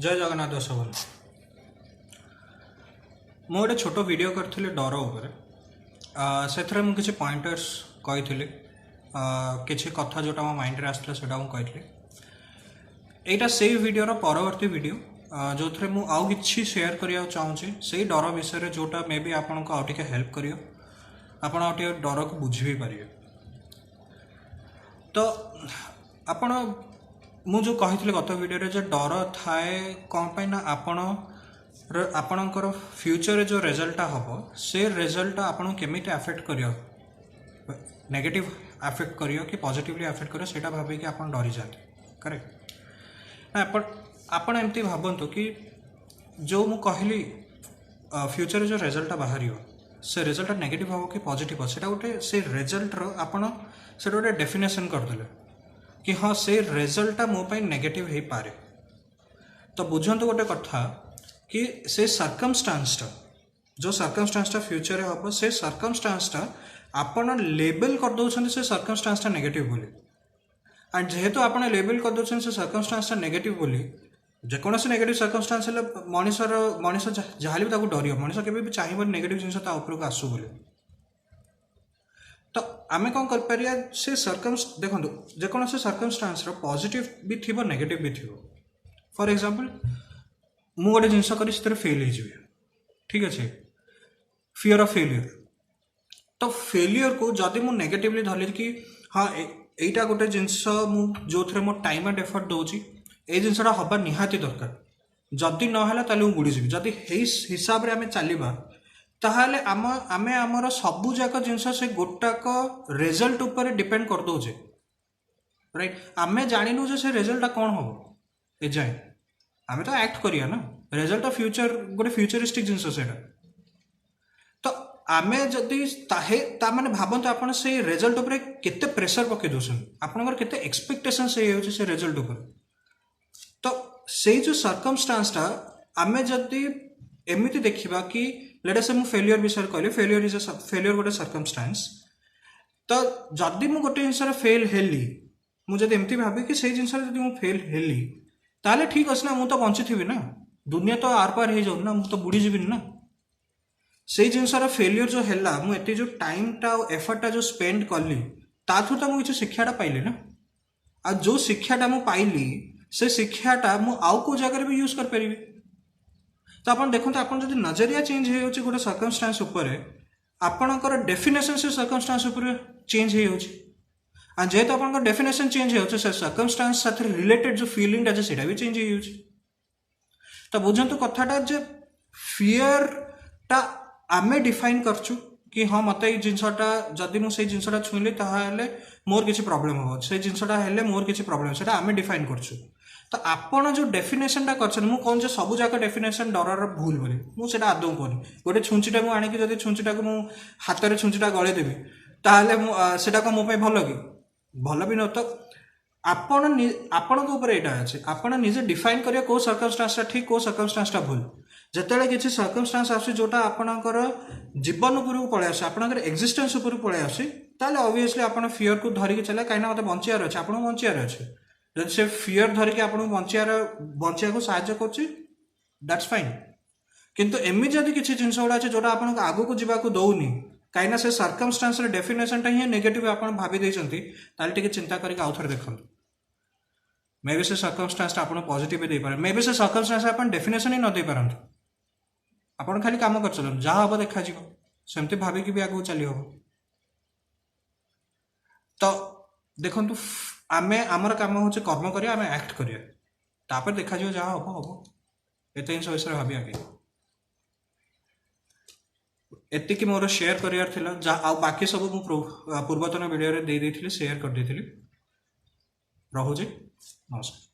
जय जगन्नाथ दर्शक मु गोटे छोट वीडियो करी डर उपर से मुझे पॉइंटर्स कही किसी कथा जोटा मो माइंड रे आसला सेटा मु कही एटा से वीडियो परवर्ती वीडियो जो थे मु आउ किछि शेयर करिया चाहूँगी से डर विषय जोटा मे बी आपन को आउ हेल्प करियो आपण आउ डर को बुझी भी पारिबे। तो आपण मु जो कही गत वीडियो जो डर थाए कौन पाई ना आपणकर फ्यूचर जो रिजल्ट हम से रिजल्ट आपन केमिति अफेक्ट करियो नेगेटिव अफेक्ट करियो कि पॉजिटिवली अफेक्ट करियो सेटा भाबी कि आपन डरी जाते करेक्ट ना आपन एमती भाबंतु कि जो मु कहली फ्यूचर जो रिजल्ट बाहर से रिजल्ट नेगेटिव हो कि पॉजिटिव हो सेटा गोटे से रिजल्ट रो आपन सेटा गोटे डेफिनेशन करदेले कि हाँ से रिजल्टा मो पाई नेगेटिव हो पारे। तो बुझंतु गोटे कथा कि से सर्कमस्टांसटा जो सर्कमस्टांसटा फ्यूचर रे हम से सर्कमस्टांसटा आपण लेबल कर दउछन से सर्कमस्टांसटा नेगेटिव बोली एंड जेहेतु आपण लेबल कर दउछन से सर्कमस्टांसटा नेगेटिव बोली जेकोसी नेगेटिव सर्कमस्टांस मनीष जहाँ भी ताको डरियो मनीष केबे भी चाहिबो नेगेटिव जिंस ता ऊपर को आसु बोली। तो आमे कौन कर परिया से देखो जेकोसी सर्कमस्टांस रो पॉजिटिव भी थिबो नेगेटिव भी थिबो। फॉर एग्जांपल मु गोटे जिनस करी से फेल हो ठीक अच्छे फियर ऑफ फेलियर। तो फेलियर को जदि मु नेगेटिवली धरली कि हाँ एटा गोटे जिनस मु जो थे मो टाइम एंड एफर्ट दउची ए जिनसटा हबा निहाती दरकार जदि नहला ताले मु बुड़ी जिवि जदि हेई हिसाब रे आमे चलिबा ताहले आमे हमर सबु जाक जिनस से गोटाक रिजल्ट ऊपर डिपेंड कर दउचे राइट। आमे जानिनु जे से रिजल्ट कौन हम ए जाए आमे तो एक्ट करिया ना रिजल्ट फ्यूचर गोटे फ्यूचरिस्टिक जिनस सेटा। तो आमे जदि ताहे ता माने भाबंत आपण से रिजल्ट ऊपर केते प्रेशर पके दोसन आपनकर केते एक्सपेक्टेशन से होचे से रिजल्ट ऊपर। तो से जो सर्कमस्टांसटा आमे जदि एमिति देखिबा कि लेट अस मु फेलियर विषय कहले फेलियर गोटे सर्कमस्टांस। तो जदि मु गोटे जिनस फेल हेली मु जदि एमिति भाबे कि से जिनस जदि मु फेल हेली ताले ठीक अच्छे ना मु तो बंची थी ना दुनिया तो आर पार हो जाऊ ना मु तो बुड़ी जीविनी ना से जिनसर फेलियर जो है मुझे जो टाइमटा एफर्टा जो स्पेंड कली ताथु तो मुझे शिक्षाटा पाइली ना आ जो शिक्षाटा मु पाइली से शिक्षाटा मु आउ को जगह भी यूज कर पारि। तो आप देखो आप जो नजरिया चेंज हो गोटे सर्कमस्टांस आपणकर डेफिनेशन से सर्कमस्टांस चेंज हो जेहेतु आप डेफिनेशन चेंज हो सर्कमस्टांस साथ रिलेटेड जो फीलिंग टा से भी चेंज हो। तो बुझंतु कथाटा जे फियर टा आमे डिफाइन करछु कि हाँ मत जिनसटा जदि मुझे जिनसटा छुईली ताहले मोर किसी प्रॉब्लम हो से जिनसटा हेले मोर किसी प्रॉब्लम सेटा आमे डिफाइन करछु। तो आपण जो डेफिनेशन टा करछन मु कोन जे सबु जाक डेफिनेशन डरर भूल बोली मु सेटा आदौ कोनी गोटे छुंचीटा मु आनी कि जदि छुंचीटा को मु हाथ रे छुंचीटा गळे देबी ताहले सेटा को मो पे भलो कि भल भी न। तो आपण ऊपर यहाँ अच्छे आपण निजे डिफाइन करिया को सर्कमस्टांसटा ठीक को सर्कमस्टांसटा भूल जितेबाला किसी सर्कमस्टांस आसे जोटा आपणकर जीवन उपरକୁ पळै आसे आपणकर एक्जिस्टेंस उपरକୁ पळै आसे ताले ऑब्वियसली आपण फियर को धरिक चले कहीं मते बंचियार अच्छे आपण बंचियार अच्छे जब से फियर धरिक आपण बंचिया को साहाय्य करछि दैट्स फाइन। किंतु एमि जदि किसी जिनस गुड़ा अच्छे जोटा आपण आगु को जीवा को दउनी कहीं से सर्कमस्टांस डेफिनेशन टा ही नेगेटिव आप भावी देइछंती ताले टिके चिंता करके आउ थरे देखंतु मे बी से सर्कमस्टांस आप पॉजिटिव दे पारे मे बी से सर्कमस्टांस आप डेफिनेशन ही न दे पारंतु आपण खाली काम कर चलन जहाँ हम देखा सेमती भाविक भी आगू चली हम। तो देखु आमे आमर काम हूँ कर्म करिया आमे एक्ट करिया तापर देखा जहाँ हम हम एत जिन विषय भावी आगे एतिकी मोर शेयर करियार थिला आ बाकी सब मु पूर्वतन वीडियो रे दे देथिली शेयर कर देथिली। रहुजे नमस्कार।